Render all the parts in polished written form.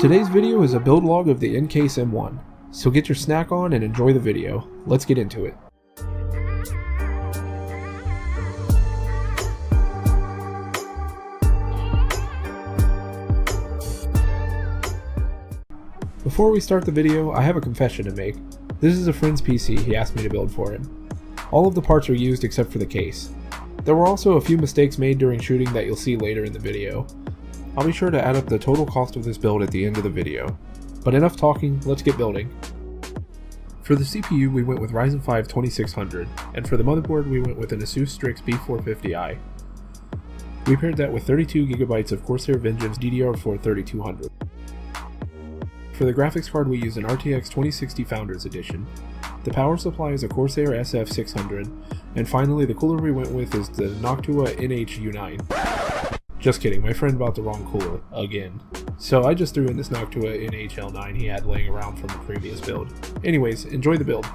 Today's video is a build log of the N-Case M1, so get your snack on and enjoy the video. Let's get into it. Before we start the video, I have a confession to make. This is a friend's PC he asked me to build for him. All of the parts are used except for the case. There were also a few mistakes made during shooting that you'll see later in the video. I'll be sure to add up the total cost of this build at the end of the video. But enough talking, let's get building. For the CPU we went with Ryzen 5 2600, and for the motherboard we went with an Asus Strix B450i. We paired that with 32GB of Corsair Vengeance DDR4 3200. For the graphics card we used an RTX 2060 Founders Edition. The power supply is a Corsair SF600, and finally the cooler we went with is the Noctua NH-U9. Just kidding, my friend bought the wrong cooler, again. So I just threw in this Noctua NH-L9 he had laying around from a previous build. Anyways, enjoy the build.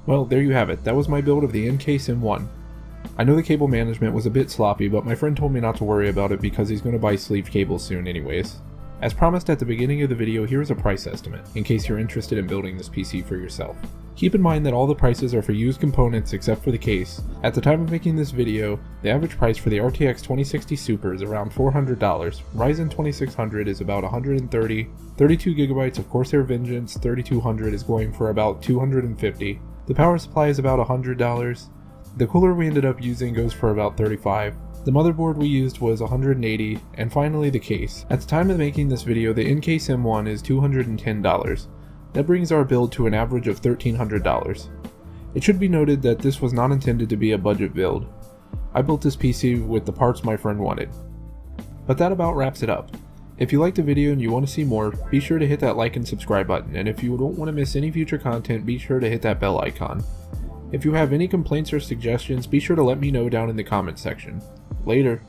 Well, there you have it. That was my build of the N-Case M1. I know the cable management was a bit sloppy, but my friend told me not to worry about it because he's going to buy sleeved cables soon anyways. As promised at the beginning of the video, here is a price estimate, in case you're interested in building this PC for yourself. Keep in mind that all the prices are for used components except for the case. At the time of making this video, the average price for the RTX 2060 Super is around $400, Ryzen 2600 is about $130, 32GB of Corsair Vengeance 3200 is going for about $250, the power supply is about $100, the cooler we ended up using goes for about $35, the motherboard we used was $180, and finally the case. At the time of making this video, the N-Case M1 is $210. That brings our build to an average of $1,300. It should be noted that this was not intended to be a budget build. I built this PC with the parts my friend wanted. But that about wraps it up. If you liked the video and you want to see more, be sure to hit that like and subscribe button, and if you don't want to miss any future content, be sure to hit that bell icon. If you have any complaints or suggestions, be sure to let me know down in the comments section. Later.